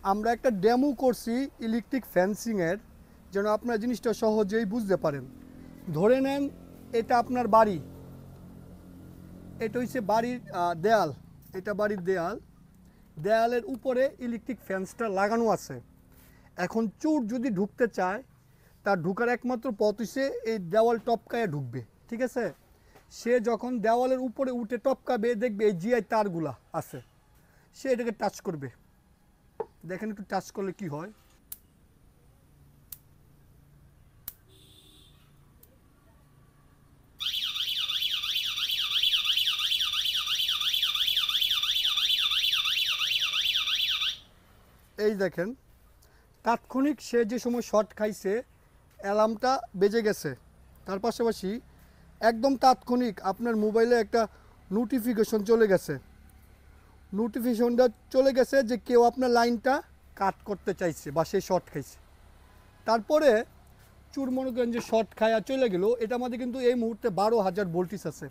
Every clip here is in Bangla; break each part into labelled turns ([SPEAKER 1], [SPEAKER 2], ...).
[SPEAKER 1] আমরা একটা ডেমো করছি ইলেকট্রিক ফেন্সিংয়ের, যেন আপনারা জিনিসটা সহজেই বুঝতে পারেন। ধরে নেন এটা আপনার বাড়ি, এটা হচ্ছে বাড়ির দেয়াল, এটা বাড়ির দেয়াল, দেয়ালের উপরে ইলেকট্রিক ফেন্সটা লাগানো আছে। এখন চোর যদি ঢুকতে চায়, তার ঢুকার একমাত্র পথ হচ্ছে এই দেওয়াল টপকায় ঢুকবে, ঠিক আছে? সে যখন দেওয়ালের উপরে উঠে টপকাবে, দেখবে এই জিআই তারগুলা আছে, সে এটাকে টাচ করবে। দেখেন একটু টাচ করলে কি হয়। এই দেখেন তাৎক্ষণিক সে যে সময় শর্ট খাইছে, অ্যালার্মটা বেজে গেছে। তার পাশাপাশি একদম তাৎক্ষণিক আপনার মোবাইলে একটা নোটিফিকেশন চলে গেছে, নোটিফিকেশনটা চলে গেছে যে কেউ আপনার লাইনটা কাট করতে চাইছে বা সে শর্ট খাইছে। তারপরে চুর মনে করেন যে শর্ট খায়া চলে গেল, এটা আমাদের কিন্তু এই মুহূর্তে 12,000 ভোল্টেজ আছে।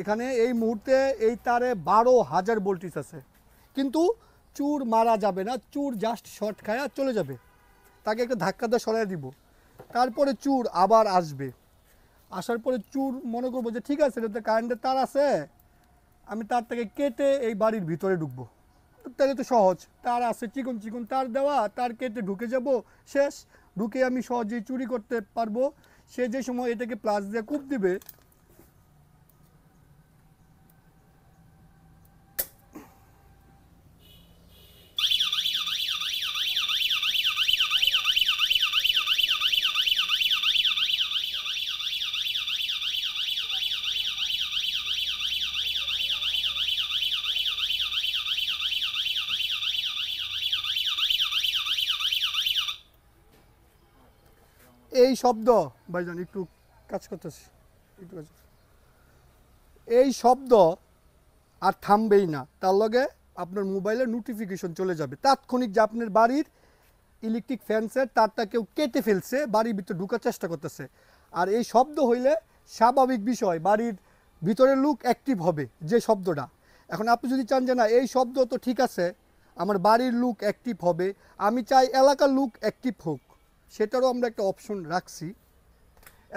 [SPEAKER 1] এখানে এই মুহূর্তে এই তারে 12,000 ভোল্টেজ আছে, কিন্তু চুর মারা যাবে না, চুর জাস্ট শর্ট খায়া চলে যাবে। তাকে একটা ধাক্কা দিয়ে সরাই দিব, তারপরে চুর আবার আসবে। আসার পরে চুর মনে করবো যে ঠিক আছে, এটাতে কারেন্টের তার আছে, আমি তারটাকে কেটে এই বাড়ির ভিতরে ঢুকবো। তাহলে তো সহজ, তার আছে চিকন চিকন তার দেওয়া, তার কেটে ঢুকে যাব, শেষ। ঢুকে আমি সহজেই চুরি করতে পারবো। সে যে সময় এটাকে প্লাস দিয়ে কূপ দিবে, এই শব্দ, ভাইজান একটু কাজ করতেছি, একটু কাজ, এই শব্দ আর থামবেই না, তার লগে আপনার মোবাইলে নোটিফিকেশন চলে যাবে তাৎক্ষণিক যে আপনার বাড়ির ইলেকট্রিক ফ্যান্সের তারটা কেউ কেটে ফেলছে, বাড়ির ভিতরে ঢুকার চেষ্টা করতেছে। আর এই শব্দ হইলে স্বাভাবিক বিষয়, বাড়ির ভিতরের লোক অ্যাক্টিভ হবে যে শব্দটা। এখন আপনি যদি চান যে না এই শব্দ তো ঠিক আছে, আমার বাড়ির লোক অ্যাক্টিভ হবে, আমি চাই এলাকার লোক অ্যাক্টিভ হোক, সেটারও আমরা একটা অপশন রাখছি।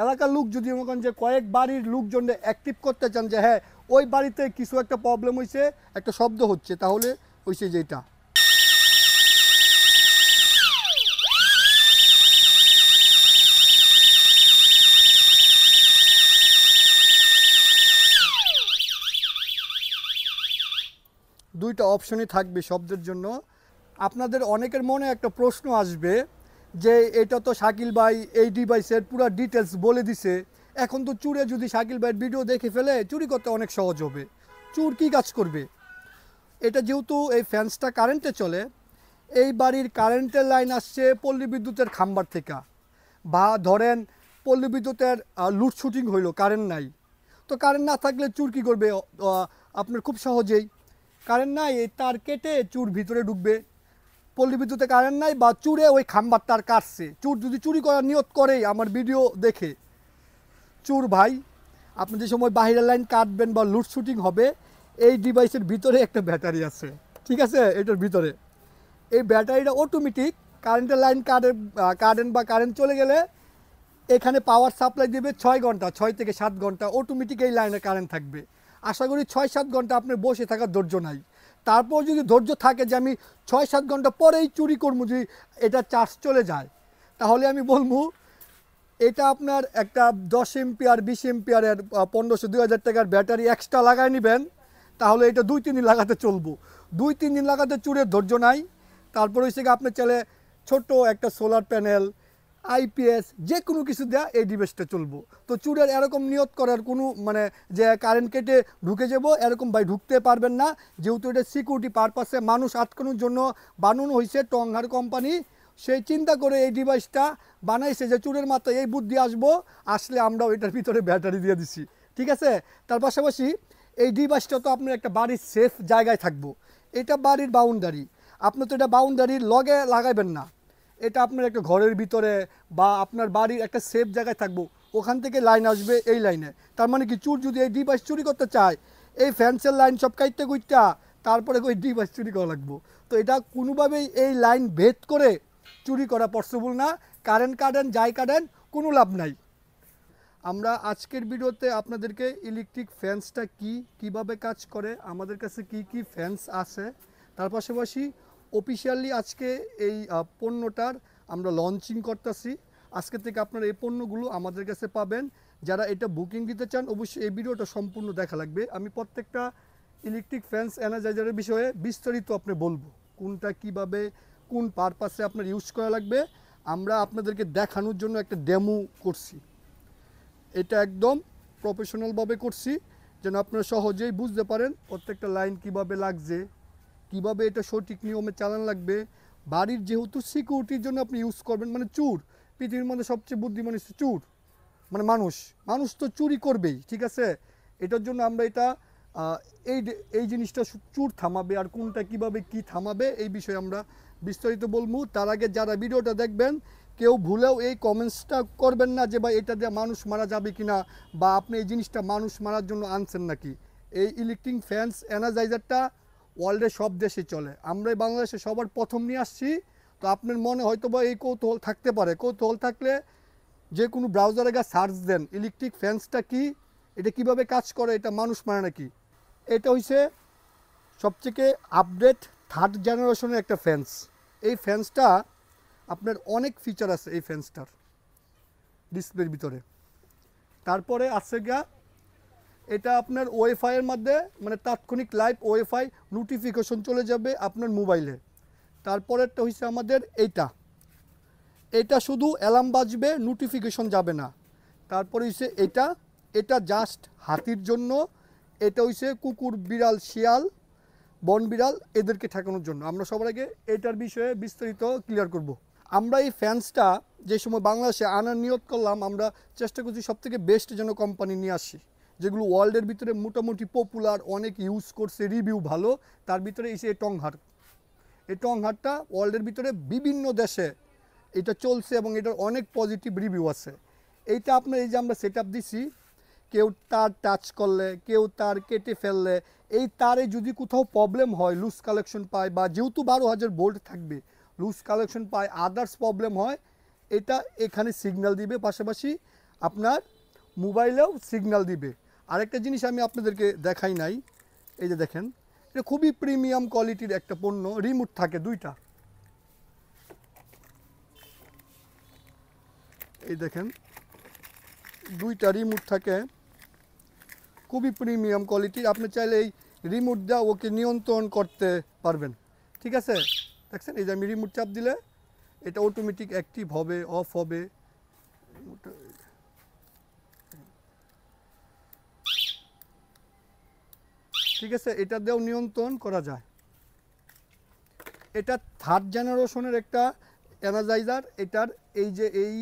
[SPEAKER 1] এলাকার লোক যদি মনে করেন যে কয়েক বাড়ির লোকজন অ্যাক্টিভ করতে চান যে হ্যাঁ ওই বাড়িতে কিছু একটা প্রবলেম হয়েছে, একটা শব্দ হচ্ছে, তাহলে হয়েছে যেটা দুইটা অপশনই থাকবে শব্দের জন্য। আপনাদের অনেকের মনে একটা প্রশ্ন আসবে যে এটা তো শাকিল ভাই এই ডিভাইসের পুরো ডিটেলস বলে দিছে, এখন তো চুরে যদি শাকিল ভাইয়ের ভিডিও দেখে ফেলে চুরি করতে অনেক সহজ হবে, চুর কী কাজ করবে? এটা যেহেতু এই ফ্যান্সটা কারেন্টে চলে, এই বাড়ির কারেন্টের লাইন আসছে পল্লী বিদ্যুতের খাম্বার থেকে, বা ধরেন পল্লী বিদ্যুতের লুডশুটিং হইলো, কারেন্ট নাই, তো কারেন্ট না থাকলে চুর কী করবে? আপনার খুব সহজেই কারেন্ট নাই, এই তার কেটে চুর ভিতরে ঢুকবে। পল্লী বিদ্যুতে কারেন্ট নাই বা চুরে ওই খাম্বার তার কাটছে, চুর যদি চুরি করার নিয়ত করেই আমার ভিডিও দেখে, চুর ভাই আপনি যে সময় বাইরের লাইন কাটবেন বা লুডশুটিং হবে, এই ডিভাইসের ভিতরে একটা ব্যাটারি আছে, ঠিক আছে? এটার ভিতরে এই ব্যাটারিটা অটোমেটিক কারেন্টের লাইন কারেন্ট বা কারেন্ট চলে গেলে এখানে পাওয়ার সাপ্লাই দেবে 6 ঘন্টা, 6 থেকে 7 ঘন্টা অটোমেটিক এই লাইনে কারেন্ট থাকবে। আশা করি 6-7 ঘন্টা আপনার বসে থাকার ধৈর্য নাই। তারপর যদি ধৈর্য থাকে যে আমি 6-7 ঘন্টা পরেই চুরি করবো, যদি এটা চার্জ চলে যায়, তাহলে আমি বলবো এটা আপনার একটা 10 এম্পিয়ার 20 এম্পিয়ারের 1500-2000 টাকার ব্যাটারি এক্সট্রা লাগাই নেবেন, তাহলে এটা 2-3 দিন লাগাতে চলবো। 2-3 দিন লাগাতে চুরের ধৈর্য নাই। তারপর হচ্ছে কি আপনার চলে ছোট একটা সোলার প্যানেল, আইপিএস, যে কোনো কিছু দেওয়া এই ডিভাইসটা চলবো। তো চুরের এরকম নিয়ত করার কোনো মানে যে কারেন্ট কেটে ঢুকে যাব এরকম ভাই ঢুকতে পারবেন না, যেহেতু এটা সিকিউরিটি পারপাসে মানুষ আটকানোর জন্য বানানো হয়েছে টংহার কোম্পানি, সেই চিন্তা করে এই ডিভাইসটা বানাইছে যে চুরের মাথায় এই বুদ্ধি আসলে আমরাও এটার ভিতরে ব্যাটারি দিয়ে দিছি, ঠিক আছে? তার পাশাপাশি এই ডিভাইসটা তো আপনার একটা বাড়ির সেফ জায়গায় থাকবো, এটা বাড়ির বাউন্ডারি, আপনি তো এটা বাউন্ডারির লগে লাগাইবেন না, এটা আপনার একটা ঘরের ভিতরে বা আপনার বাড়ির একটা সেফ জায়গায় থাকবো, ওখান থেকে লাইন আসবে এই লাইনে। তার মানে কি চুর যদি এই ডিভাইস চুরি করতে চায়, এই ফ্যান্সের লাইন সব কাইটতে কুইটটা তারপরে ওই ডিভাইস চুরি করা লাগবো। তো এটা কোনোভাবেই এই লাইন ভেদ করে চুরি করা পসিবল না। কারেন্ট কাটেন যাই কাটেন কোনো লাভ নাই। আমরা আজকের ভিডিওতে আপনাদেরকে ইলেকট্রিক ফ্যান্সটা কি, কিভাবে কাজ করে, আমাদের কাছে কি কি ফ্যান্স আছে, তার পাশাপাশি অফিসিয়ালি আজকে এই পণ্যটার আমরা লঞ্চিং করতেছি। আজকে থেকে আপনারা এই পণ্যগুলো আমাদের কাছে পাবেন। যারা এটা বুকিং দিতে চান অবশ্যই এই ভিডিওটা সম্পূর্ণ দেখা লাগবে। আমি প্রত্যেকটা ইলেকট্রিক ফ্যান্স এনার্জাইজারের বিষয়ে বিস্তারিত আপনি বলবো, কোনটা কিভাবে কোন পারপাসে আপনার ইউজ করা লাগবে। আমরা আপনাদেরকে দেখানোর জন্য একটা ডেমো করছি। এটা একদম প্রফেশনালভাবে করছি যেন আপনারা সহজেই বুঝতে পারেন প্রত্যেকটা লাইন কিভাবে লাগছে, কিভাবে এটা সঠিক নিয়মে চালান লাগবে। বাড়ির যেহেতু সিকিউরিটির জন্য আপনি ইউজ করবেন, মানে চুর, পৃথিবীর মধ্যে সবচেয়ে বুদ্ধিমান হচ্ছে চুর, মানে মানুষ তো চুরি করবেই, ঠিক আছে। এটার জন্য আমরা এটা এই এই জিনিসটা চুর থামাবে আর কোনটা কিভাবে কি থামাবে এই বিষয়ে আমরা বিস্তারিত বলবো। তার আগে যারা ভিডিওটা দেখবেন কেউ ভুলেও এই কমেন্টসটা করবেন না যে ভাই এটা দিয়ে মানুষ মারা যাবে কিনা, বা আপনি এই জিনিসটা মানুষ মারার জন্য আনছেন নাকি। এই ইলেকট্রিক ফ্যান্স এনার্জাইজারটা ওয়ার্ল্ডের সব দেশে চলে, আমরা বাংলাদেশে সবার প্রথম নিয়ে আসছি। তো আপনার মনে হয়তো বা এই কৌতূহল থাকতে পারে, কৌতূহল থাকলে যে কোনো ব্রাউজারে গিয়ে সার্চ দেন ইলেকট্রিক ফ্যান্সটা কি, এটা কিভাবে কাজ করে, এটা মানুষ মারে নাকি। এটা হইছে সবথেকে আপডেট 3rd জেনারেশনের একটা ফ্যান্স। এই ফ্যান্সটা আপনার অনেক ফিচার আছে এই ফ্যান্সটার ডিসপ্লের ভিতরে। তারপরে আছে গা এটা আপনার ওয়াইফাইয়ের মধ্যে, মানে তাৎক্ষণিক লাইভ ওয়াইফাই নোটিফিকেশন চলে যাবে আপনার মোবাইলে। তারপরেরটা হইছে আমাদের এটা শুধু অ্যালার্ম বাজবে, নোটিফিকেশন যাবে না। তারপরে হইছে এটা জাস্ট হাতির জন্য, এটা হইছে কুকুর, বিড়াল, শিয়াল, বন বিড়াল এদেরকে ঠেকানোর জন্য। আমরা সবার আগে এটার বিষয়ে বিস্তারিত ক্লিয়ার করব। আমরা এই ফ্যান্সটা যে সময় বাংলাদেশে আনার নিয়ত করলাম, আমরা চেষ্টা করছি সবথেকে বেস্ট যেন কোম্পানি নিয়ে আসি, যেগুলো ওয়ার্ল্ডের ভিতরে মোটামুটি পপুলার, অনেক ইউজ করছে, রিভিউ ভালো। তার ভিতরে এসে এই টংহারটা ওয়ার্ল্ডের ভিতরে বিভিন্ন দেশে এটা চলছে এবং এটার অনেক পজিটিভ রিভিউ আছে। এইটা আপনার এই যে আমরা সেট আপ দিছি, কেউ তার টাচ করলে, কেউ তার কেটে ফেললে, এই তারে যদি কোথাও প্রবলেম হয়, লুজ কালেকশন পায়, বা যেহেতু 12,000 ভোল্ট থাকবে, লুজ কালেকশন পায়, আদার্স প্রবলেম হয়, এটা এখানে সিগন্যাল দিবে, পাশাপাশি আপনার মোবাইলেও সিগন্যাল দিবে। আরেকটা জিনিস আমি আপনাদেরকে দেখাই নাই, এই যে দেখেন, এটা খুবই প্রিমিয়াম কোয়ালিটির একটা পণ্য। রিমোট থাকে দুইটা, এই দেখেন দুইটা রিমোট থাকে, খুবই প্রিমিয়াম কোয়ালিটির। আপনি চাইলে এই রিমোট দিয়ে ওকে নিয়ন্ত্রণ করতে পারবেন, ঠিক আছে। দেখছেন এই যে আমি রিমোট চাপ দিলে এটা অটোমেটিক অ্যাক্টিভ হবে, অফ হবে। ঠিক আছে, এটা দিয়েও নিয়ন্ত্রণ করা যায়। এটা 3rd জেনারেশনের একটা এনার্জাইজার। এটার এই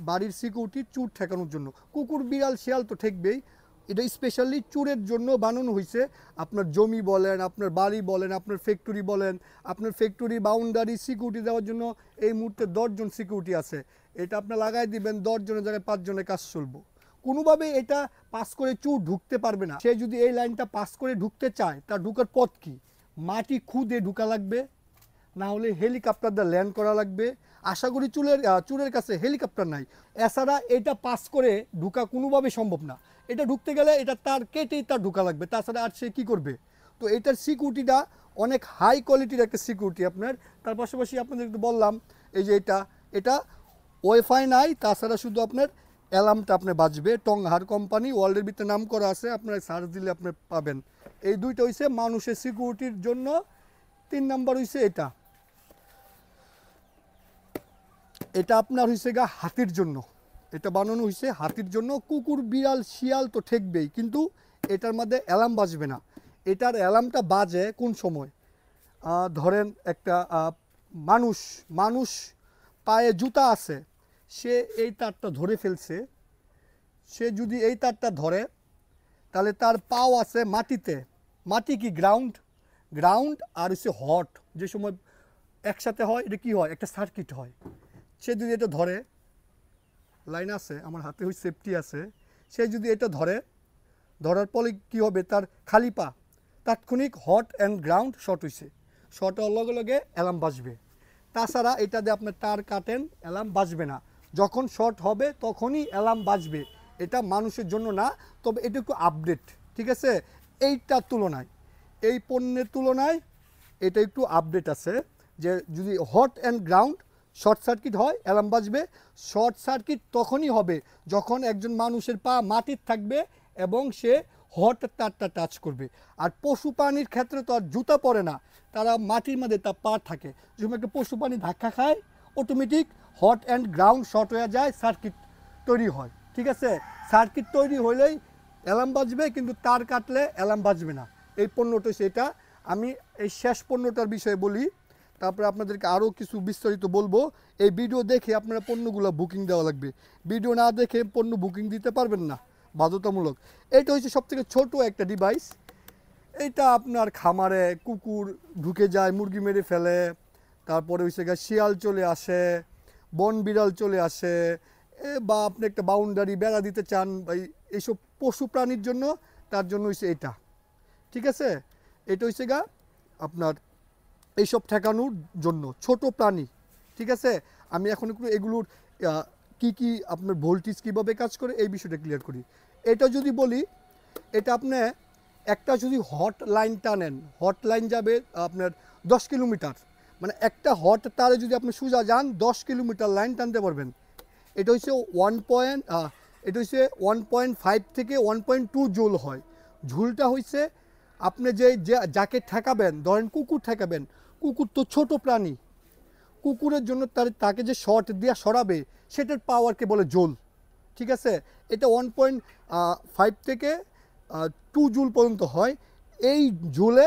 [SPEAKER 1] বাড়ির সিকিউরিটি চুর ঠেকানোর জন্য, কুকুর, বিড়াল, শিয়াল তো ঠেকবেই। এটা স্পেশালি চুরের জন্য বানানো হয়েছে। আপনার জমি বলেন, আপনার বাড়ি বলেন, আপনার ফ্যাক্টরি বলেন, আপনার ফ্যাক্টরি বাউন্ডারি সিকিউরিটি দেওয়ার জন্য এই মুহূর্তে 10 জন সিকিউরিটি আছে। এটা আপনি লাগাই দিবেন, 10 জনের জায়গায় 5 জনের কাজ চলবো। কোনোভাবে এটা পাস করে চুর ঢুকতে পারবে না। সে যদি এই লাইনটা পাস করে ঢুকতে চায়, তার ঢুকার পথ কি? মাটি খুদে ঢুকা লাগবে, না হলে হেলিকপ্টার দিয়ে ল্যান্ড করা লাগবে। আশা করি চুরের কাছে হেলিকপ্টার নাই। এছাড়া এটা পাস করে ঢুকা কোনোভাবে সম্ভব না। এটা ঢুকতে গেলে এটা তার কেটেই তার ঢুকা লাগবে, তাছাড়া আর সে কী করবে। তো এটার সিকিউরিটিটা অনেক হাই কোয়ালিটির একটা সিকিউরিটি আপনার। তার পাশাপাশি আপনাদের একটু বললাম, এই যে এটা ওয়াইফাই নাই, তাছাড়া শুধু আপনার অ্যালার্মটা আপনার বাজবে। টংহার কোম্পানি, ওয়ার্ল্ডের ভিতরে নাম করা আছে, আপনার সার্চ দিলে আপনি পাবেন। এই দুইটা হইছে মানুষের সিকিউরিটির জন্য। 3 নাম্বার হইছে এটা আপনার হইছে গা হাতির জন্য। এটা বানানো হয়েছে হাতির জন্য। কুকুর, বিড়াল, শিয়াল তো ঠেকবেই, কিন্তু এটার মধ্যে অ্যালার্ম বাজবে না। এটার অ্যালার্মটা বাজে কোন সময়? ধরেন একটা মানুষ পায়ে জুতা আছে, সে এই তারটা ধরে ফেলছে। সে যদি এই তারটা ধরে, তাহলে তার পাও আছে মাটিতে। মাটি কি? গ্রাউন্ড আর হচ্ছে হট, যে সময় একসাথে হয় এটা কি হয়? একটা সার্কিট হয়। সে যদি এটা ধরে, লাইন আছে আমার হাতে, ওই সেফটি আছে, সে যদি এটা ধরার ফলে কি হবে? তার খালি পা তাৎক্ষণিক হট অ্যান্ড গ্রাউন্ড শর্ট হয়েছে, শর্ট হওয়ার লগে লগে অ্যালার্ম বাজবে। তাছাড়া এটা দিয়ে আপনার তার কাটেন, অ্যালার্ম বাজবে না। যখন শর্ট হবে তখনই অ্যালার্ম বাজবে। এটা মানুষের জন্য না, তবে এটা একটু আপডেট, ঠিক আছে? এইটার তুলনায়, এই পণ্যের তুলনায় এটা একটু আপডেট আছে, যে যদি hot and ground short circuit হয় অ্যালার্ম বাজবে। শর্ট সার্কিট তখনই হবে যখন একজন মানুষের পা মাটির থাকবে এবং সে হট তারটা টাচ করবে। আর পশু প্রাণীর ক্ষেত্রে তো আর জুতা পরে না, তারা মাটির মধ্যে তার পা থাকে, যখন একটা পশু প্রাণী ধাক্কা খায় automatic hot and ground short হয়ে যায়, সার্কিট তৈরি হয়, ঠিক আছে? সার্কিট তৈরি হলেই অ্যালার্ম বাজবে, কিন্তু তার কাটলে অ্যালার্ম বাজবে না। এই পণ্যটা সেটা। আমি এই শেষ পণ্যটার বিষয়ে বলি, তারপরে আপনাদেরকে আরও কিছু বিস্তারিত বলবো। এই ভিডিও দেখে আপনারা পণ্যগুলো বুকিং দেওয়া লাগবে, ভিডিও না দেখে পণ্য বুকিং দিতে পারবেন না, বাধ্যতামূলক। এটা হচ্ছে সবথেকে ছোট একটা ডিভাইস। এটা আপনার খামারে কুকুর ঢুকে যায়, মুরগি মেরে ফেলে, তারপরে হচ্ছে শিয়াল চলে আসে, বন বিড়াল চলে আসে, বা আপনি একটা বাউন্ডারি বেড়া দিতে চান, এইসব পশু প্রাণীর জন্য, তার জন্য হচ্ছে এটা, ঠিক আছে? এটা হচ্ছে আপনার এইসব ঠেকানোর জন্য ছোট প্রাণী, ঠিক আছে? আমি এখন একটু এগুলোর কি আপনার ভোল্টেজ কীভাবে কাজ করে এই বিষয়টা ক্লিয়ার করি। এটা যদি বলি, এটা আপনি একটা যদি হট লাইন টানেন, হট লাইন যাবে আপনার 10 কিলোমিটার, মানে একটা হট তারে যদি আপনি সোজা যান 10 কিলোমিটার লাইন টানতে পারবেন। এটা হচ্ছে 1.5 থেকে 1.2 জুল হয়। ঝুলটা হচ্ছে আপনি যাকে ঠেকাবেন, ধরেন কুকুর ঠেকাবেন, কুকুর তো ছোট প্রাণী, কুকুরের জন্য তাকে যে শর্ট দিয়ে সরাবে সেটার পাওয়ারকে বলে জোল, ঠিক আছে? এটা 1.5 থেকে 2 জুল পর্যন্ত হয়। এই ঝুলে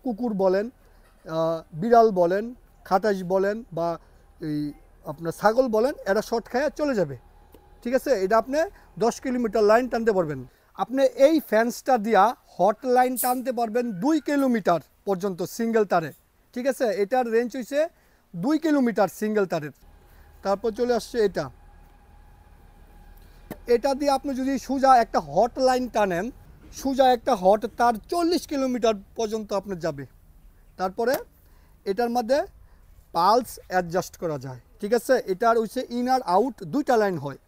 [SPEAKER 1] কুকুর বলেন, বিড়াল বলেন, খাটাস বলেন, বা এই আপনার ছাগল বলেন, এরা শর্ট খায় চলে যাবে, ঠিক আছে? এটা আপনি 10 কিলোমিটার লাইন টানতে পারবেন। আপনি এই ফ্যান্সটা দিয়া হট লাইন টানতে পারবেন 2 কিলোমিটার পর্যন্ত সিঙ্গেল তারে, ঠিক আছে? এটার রেঞ্জ হচ্ছে 2 কিলোমিটার সিঙ্গেল তারের। তারপর চলে আসছে এটা দিয়ে আপনি যদি সোজা একটা হট লাইন টানেন, সোজা একটা হট তার 40 কিলোমিটার পর্যন্ত আপনি যাবে। তারপরে এটার মধ্যে পালস অ্যাডজাস্ট করা যায়, ঠিক আছে? এটার হচ্ছে ইন আর আউট দুইটা লাইন হয়।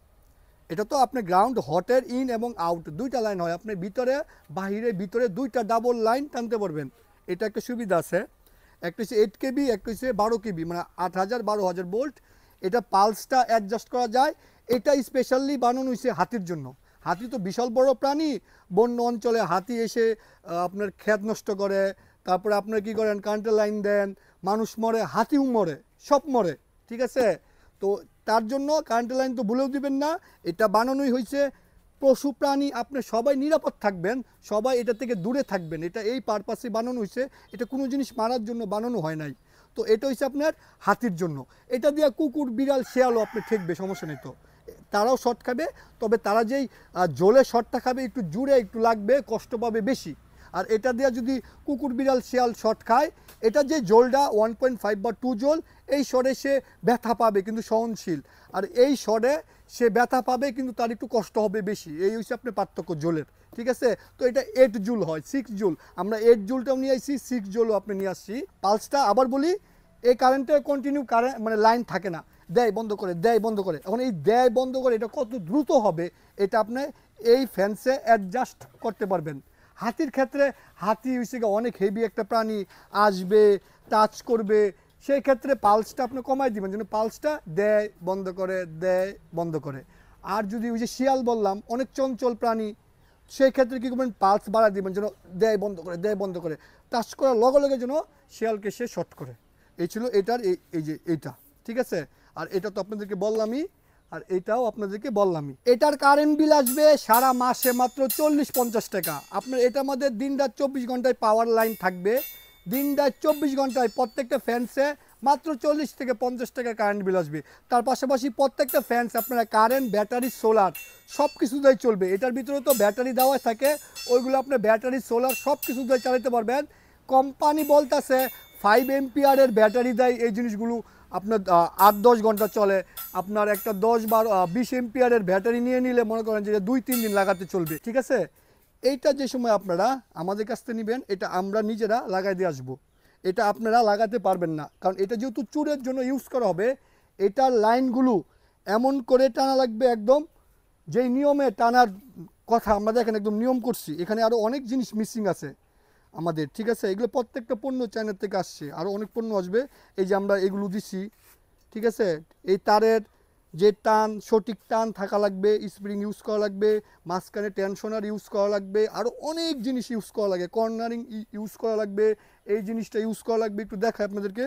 [SPEAKER 1] এটা তো আপনি গ্রাউন্ড হটের ইন এবং আউট দুইটা লাইন হয়, আপনি ভিতরে ভিতরে দুইটা ডাবল লাইন টানতে পারবেন। এটা একটা সুবিধা আছে। একটা হচ্ছে 8 কেবি, একটা হচ্ছে 12 কেবি, মানে 8000 12,000 ভোল্ট। এটা পালসটা অ্যাডজাস্ট করা যায়। এটা স্পেশালি বানানো হয়েছে হাতির জন্য। হাতি তো বিশাল বড় প্রাণী, বন্য অঞ্চলে হাতি এসে আপনার ক্ষেত নষ্ট করে, তারপরে আপনার কি করেন, কারেন্টের লাইন দেন, মানুষ মরে, হাতিও মরে, সব মরে, ঠিক আছে? তো তার জন্য কারেন্টের লাইন তো ভুলেও দিবেন না। এটা বানানোই হয়েছে পশু প্রাণী আপনি সবাই নিরাপদ থাকবেন, সবাই এটা থেকে দূরে থাকবেন, এটা এই পারপাসে বানানো হয়েছে। এটা কোনো জিনিস মারার জন্য বানানো হয় নাই। তো এটা হচ্ছে আপনার হাতির জন্য। এটা দিয়ে কুকুর বিড়াল শেয়ালও আপনি ঠেকবে, সমস্যা নেই। তো তারাও শর্ট খাবে, তবে তারা যেই জোলে শর্টটা খাবে একটু জুড়ে একটু লাগবে, কষ্ট পাবে বেশি। আর এটা দিয়ে যদি কুকুর বিড়াল শেয়াল শর্ট খায়, এটা যে জোলটা 1.5 বা 2 জোল, এই শটে সে ব্যথা পাবে কিন্তু সহনশীল, আর এই শটে সে ব্যথা পাবে কিন্তু তার একটু কষ্ট হবে বেশি। এই হচ্ছে আপনার পার্থক্য জোলের, ঠিক আছে? তো এটা 8 জুল হয়, 6 জুল। আমরা 8 জুলটাও নিয়ে আসছি, 6 জুলও আপনি নিয়ে আসছি। পালসটা আবার বলি, এই কারেন্টে কন্টিনিউ কারেন্ট মানে লাইন থাকে না, দেয় বন্ধ করে, দেয় বন্ধ করে। এখন এই দেয় বন্ধ করে এটা কত দ্রুত হবে এটা আপনি এই ফ্যান্সে অ্যাডজাস্ট করতে পারবেন। হাতির ক্ষেত্রে, হাতি হচ্ছে অনেক হেভি একটা প্রাণী, আসবে, টাচ করবে, সেই ক্ষেত্রে পালসটা আপনি কমাই দিবেন, যেন পালসটা দেয় বন্ধ করে, দেয় বন্ধ করে। আর যদি ওই যে শিয়াল বললাম অনেক চঞ্চল প্রাণী, সেই ক্ষেত্রে কী করবেন, পালস বাড়া দিবেন, যেন দেয় বন্ধ করে, দেয় বন্ধ করে, টাচ করার লগে লগে যেন শিয়ালকে সে শর্ট করে। এই ছিল এটার এই যে এইটা, ঠিক আছে? আর এটা তো আপনাদেরকে বললামই, আর এটাও আপনাদেরকে বললামই। এটার কারেন্ট বিল আসবে সারা মাসে মাত্র 40-50 টাকা। আপনার এটার মধ্যে দিন রাত 24 ঘন্টায় পাওয়ার লাইন থাকবে, দিন রাত 24 ঘন্টায় প্রত্যেকটা ফ্যান্সে মাত্র 40 থেকে 50 টাকা কারেন্ট বিল আসবে। তার পাশাপাশি প্রত্যেকটা ফ্যান্স আপনারা কারেন্ট, ব্যাটারি, সোলার সব কিছুতেই চলবে। এটার ভিতরে তো ব্যাটারি দেওয়া থাকে, ওইগুলো আপনার ব্যাটারি, সোলার সব কিছুতেই চালাতে পারবেন। কোম্পানি বলতেছে 5 এম্পিয়ারের ব্যাটারি দেয়, এই জিনিসগুলো আপনার 8-10 ঘন্টা চলে। আপনার একটা 10-20 এম্পিয়ারের ব্যাটারি নিয়ে নিলে মনে করেন যে 2-3 দিন লাগাতে চলবে, ঠিক আছে? এইটা যে সময় আপনারা আমাদের কাছ থেকে নেবেন, এটা আমরা নিজেরা লাগাই দিয়ে আসবো। এটা আপনারা লাগাতে পারবেন না, কারণ এটা যেহেতু চুরের জন্য ইউজ করা হবে, এটার লাইনগুলো এমন করে টানা লাগবে একদম যেই নিয়মে টানার কথা আমরা দেখেন একদম নিয়ম করছি। এখানে আরও অনেক জিনিস মিসিং আছে আমাদের, ঠিক আছে? এগুলো প্রত্যেকটা পণ্য চায়নার থেকে আসছে, আরও অনেক পণ্য আসবে। এই যে আমরা এগুলো দিছি, ঠিক আছে? এই তারের যে টান, সঠিক টান থাকা লাগবে, স্প্রিং ইউজ করা লাগবে, মাঝখানে টেনশনার ইউজ করা লাগবে, আরও অনেক জিনিস ইউজ করা লাগে, কর্নারিং ইউজ করা লাগবে, এই জিনিসটা ইউজ করা লাগবে। একটু দেখায় আপনাদেরকে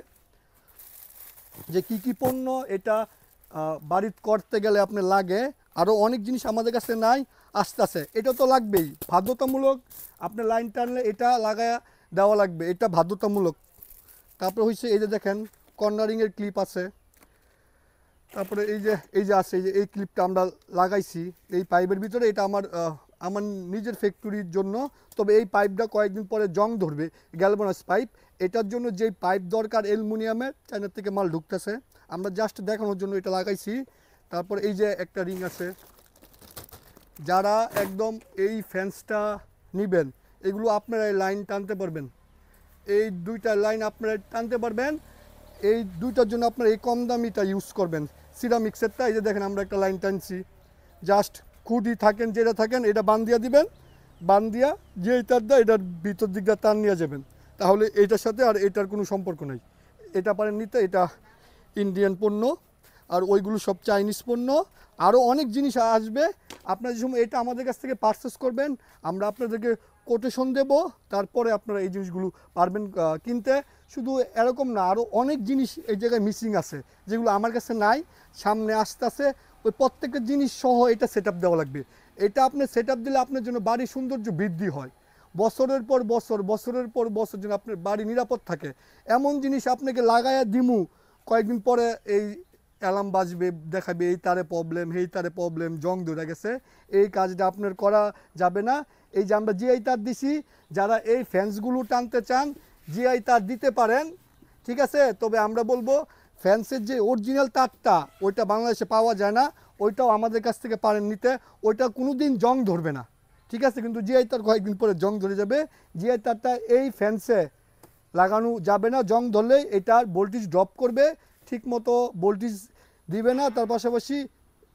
[SPEAKER 1] যে কি কি পণ্য এটা বাড়িতে করতে গেলে আপনার লাগে। আরও অনেক জিনিস আমাদের কাছে নাই, আস্তে আস্তে এটা তো লাগবেই, বাধ্যতামূলক। আপনি লাইন টানলে এটা লাগায়া দেওয়া লাগবে, এটা বাধ্যতামূলক। তারপরে হচ্ছে এই যে দেখেন কর্নারিংয়ের ক্লিপ আছে, তারপরে এই যে আছে, এই ক্লিপটা আমরা লাগাইছি এই পাইপের ভিতরে। এটা আমার নিজের ফ্যাক্টরির জন্য, তবে এই পাইপটা কয়েকদিন পরে জং ধরবে, গ্যালভানাইজ পাইপ। এটার জন্য যেই পাইপ দরকার অ্যালুমিনিয়ামের, চায়না থেকে মাল ঢুকতেছে, আমরা জাস্ট দেখানোর জন্য এটা লাগাইছি। তারপর এই যে একটা রিং আছে, যারা একদম এই ফ্যান্সটা নেবেন, এগুলো আপনারা এই লাইন টানতে পারবেন, এই দুইটা লাইন আপনারা টানতে পারবেন। এই দুইটার জন্য আপনারা এই কম দামিটা ইউজ করবেন, সিরামিক্সেরটা। এই যে দেখেন আমরা একটা লাইন টানছি, জাস্ট খুঁটি থাকেন যেটা থাকেন এটা বান দিয়া দিবেন, বান দিয়া যে তার দেয় এটার ভিতর দিকটা টান নিয়ে যাবেন, তাহলে এইটার সাথে আর এটার কোনো সম্পর্ক নেই। এটা পারেন নিতে, এটা ইন্ডিয়ান পণ্য, আর ওইগুলো সব চাইনিজ পণ্য। আরও অনেক জিনিস আসবে। আপনারা যে সময় এটা আমাদের কাছ থেকে পারচেস করবেন, আমরা আপনাদেরকে কোটেশন দেব, তারপরে আপনারা এই জিনিসগুলো পারবেন কিনতে। শুধু এরকম না, আরও অনেক জিনিস এই জায়গায় মিসিং আছে যেগুলো আমার কাছে নাই, সামনে আসতে আসে। ওই প্রত্যেকটা জিনিস সহ এটা সেট আপ দেওয়া লাগবে। এটা আপনি সেট আপ দিলে আপনার জন্য বাড়ির সৌন্দর্য বৃদ্ধি হয়, বছরের পর বছর, বছরের পর বছর যেন আপনার বাড়ি নিরাপদ থাকে। এমন জিনিস আপনাকে লাগাইয়া দিমু, কয়েকদিন পরে এই অ্যালার্ম বাজবে, দেখাবে এই তারে প্রবলেম, এই তারে প্রবলেম, জং ধরে গেছে। এই কাজটা আপনার করা যাবে না। এই যে আমরা জিআই তার দিছি, যারা এই ফ্যান্সগুলো টানতে চান জিআই তার দিতে পারেন, ঠিক আছে? তবে আমরা বলবো ফ্যান্সের যে অরিজিনাল তারটা, ওইটা বাংলাদেশে পাওয়া যায় না, ওইটাও আমাদের কাছ থেকে পারেন নিতে। ওইটা কোনো দিন জং ধরবে না, ঠিক আছে? কিন্তু জিআই তার কয়েকদিন পরে জং ধরে যাবে। জিআই তারটা এই ফ্যান্সে লাগানো যাবে না, জং ধরলেই এটার ভোল্টেজ ড্রপ করবে, ঠিক মতো ভোল্টেজ দিবে না। তার পাশাপাশি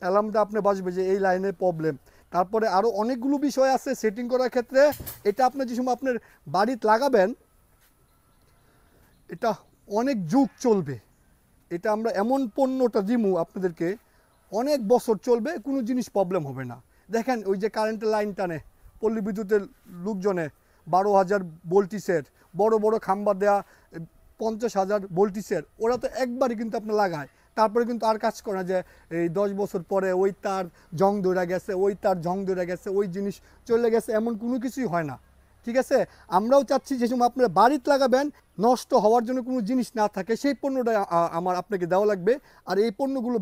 [SPEAKER 1] অ্যালার্মটা আপনি বাজবে যে এই লাইনের প্রবলেম। তারপরে আরও অনেকগুলো বিষয় আছে সেটিং করার ক্ষেত্রে। এটা আপনি যে সময় আপনার বাড়িতে লাগাবেন, এটা অনেক যুগ চলবে। এটা আমরা এমন পণ্যটা দিমু আপনাদেরকে, অনেক বছর চলবে, কোনো জিনিস প্রবলেম হবে না। দেখেন ওই যে কারেন্টের লাইন টানে পল্লী বিদ্যুতের লোকজনে 12,000 ভোল্টেজের বড় বড় খাম্বা দেয়া, 50,000 ভোল্টেজের, ওরা তো একবারই কিন্তু আপনি লাগায়, তারপরে কিন্তু আর কাজ করে না যে এই 10 বছর পরে ওই তার জং ধরে গেছে, ওই তার জং ধরে গেছে, ওই জিনিস চলে গেছে, এমন কোনো কিছুই হয় না, ঠিক আছে? আমরাও চাচ্ছি যে সময় আপনারা বাড়িতে লাগাবেন, নষ্ট হওয়ার জন্য কোনো জিনিস না থাকে, সেই পণ্যটা আমার আপনাকে দেওয়া লাগবে। আর এই পণ্যগুলো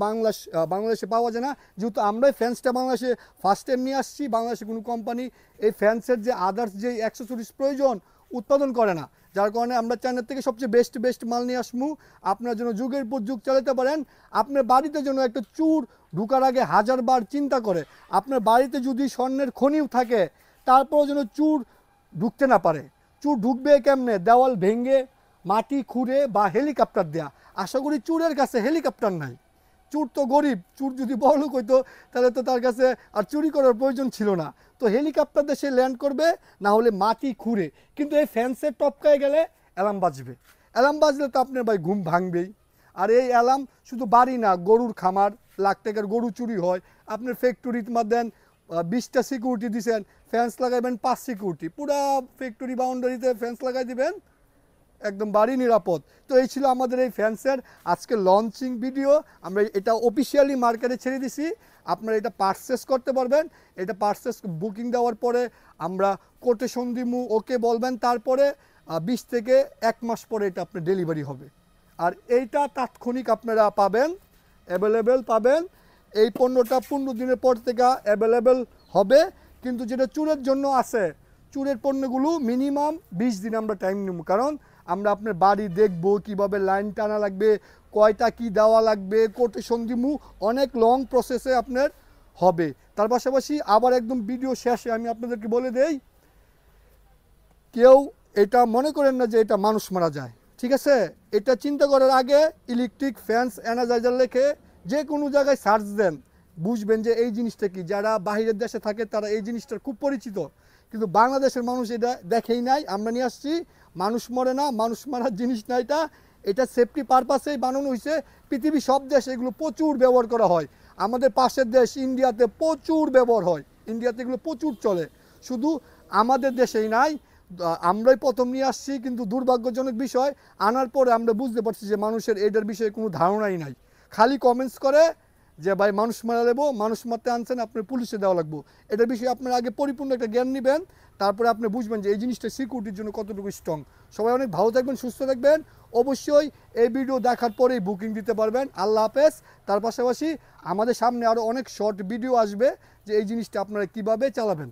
[SPEAKER 1] বাংলাদেশে পাওয়া যায় না, যেহেতু আমরাই ফ্যান্সটা বাংলাদেশে ফার্স্ট টাইম নিয়ে আসছি। বাংলাদেশে কোনো কোম্পানি এই ফ্যান্সের যে আদার্স যে অ্যাক্সেসরিজ প্রয়োজন উৎপাদন করে না, যার কারণে আমরা চায়নার থেকে সবচেয়ে বেস্ট মাল নিয়ে আসবো, আপনার জন্য যুগের পর যুগ চালাতে পারেন। আপনার বাড়িতে জন্য একটা চুর ঢুকার আগে 1000 বার চিন্তা করে, আপনার বাড়িতে যদি স্বর্ণের খনিও থাকে, তারপরেও যেন চুর ঢুকতে না পারে। চুর ঢুকবে কেমনে? দেওয়াল ভেঙে, মাটি খুঁড়ে বা হেলিকপ্টার দেয়া। আশা করি চুরের কাছে হেলিকপ্টার নাই, চুর তো গরিব। চুর যদি বড়লোক হইতো তাহলে তো তার কাছে আর চুরি করার প্রয়োজন ছিল না। তো হেলিকপ্টার দিয়ে সে ল্যান্ড করবে, না হলে মাটি খুঁড়ে। কিন্তু এই ফ্যান্সের টপকায় গেলে অ্যালার্ম বাজবে, অ্যালার্ম বাজলে তো আপনার ভাই ঘুম ভাঙবেই। আর এই অ্যালার্ম শুধু বাড়ি না, গরুর খামার, লাখ টাকার গরু চুরি হয়। আপনার ফ্যাক্টরিতে দেন 20টা সিকিউরিটি দিছেন, ফ্যান্স লাগাইবেন 5 সিকিউরিটি, পুরা ফ্যাক্টরি বাউন্ডারিতে ফ্যান্স লাগাই দিবেন, একদম বাড়ি নিরাপদ। তো এই ছিল আমাদের এই ফ্যান্সের আজকে লঞ্চিং ভিডিও। আমরা এটা অফিসিয়ালি মার্কেটে ছেড়ে দিছি, আপনারা এটা পারচেস করতে পারবেন। এটা পারচেস বুকিং দেওয়ার পরে আমরা কোটেশন দিমু, ওকে বলবেন, তারপরে 20 থেকে 1 মাস পরে এটা আপনার ডেলিভারি হবে। আর এইটা তাৎক্ষণিক আপনারা পাবেন, অ্যাভেলেবেল পাবেন। এই পণ্যটা 15 দিনের পর থেকে অ্যাভেলেবেল হবে। কিন্তু যেটা চুরের জন্য আছে, চুরের পণ্যগুলো মিনিমাম 20 দিন আমরা টাইম নেব, কারণ আমরা আপনার বাড়ি দেখব, কিভাবে লাইন টানা লাগবে, কয়টা কি দেওয়া লাগবে, কোটেশন দিমু, অনেক লং প্রসেসে আপনার হবে। তার পাশাপাশি আবার একদম ভিডিও শেষে আমি আপনাদেরকে বলে দেই, কেউ এটা মনে করেন না যে এটা মানুষ মারা যায়, ঠিক আছে? এটা চিন্তা করার আগে ইলেকট্রিক ফ্যান্স এনার্জাইজার লেখে যে কোনো জায়গায় সার্চ দেন, বুঝবেন যে এই জিনিসটা কি। যারা বাইরের দেশে থাকে তারা এই জিনিসটার খুব পরিচিত, কিন্তু বাংলাদেশের মানুষ এটা দেখেই নাই। আমরা নিয়ে আসছি, মানুষ মরে না, মানুষ মারার জিনিস না এটা। এটা সেফটি পারপাসেই বানানো হয়েছে। পৃথিবীর সব দেশে এগুলো প্রচুর ব্যবহার করা হয়। আমাদের পাশের দেশ ইন্ডিয়াতে প্রচুর ব্যবহার হয়, ইন্ডিয়াতে এগুলো প্রচুর চলে। শুধু আমাদের দেশেই নাই, আমরাই প্রথম নিয়ে আসছি, কিন্তু দুর্ভাগ্যজনক বিষয় আনার পরে আমরা বুঝতে পারছি যে মানুষের এটার বিষয়ে কোনো ধারণাই নাই। খালি কমেন্টস করে যে ভাই মানুষ মারা দেবো, মানুষ মারতে আনছেন, আপনার পুলিশে দেওয়া লাগবো। এটার বিষয়ে আপনার আগে পরিপূর্ণ একটা জ্ঞান নেবেন, তারপরে আপনি বুঝবেন যে এই জিনিসটা সিকিউরিটির জন্য কতটুকু স্ট্রং। সবাই অনেক ভালো থাকবেন, সুস্থ থাকবেন। অবশ্যই এই ভিডিও দেখার পরেই বুকিং দিতে পারবেন। আল্লাহ হাফেজ। তার পাশাপাশি আমাদের সামনে আরও অনেক শর্ট ভিডিও আসবে যে এই জিনিসটা আপনারা কীভাবে চালাবেন।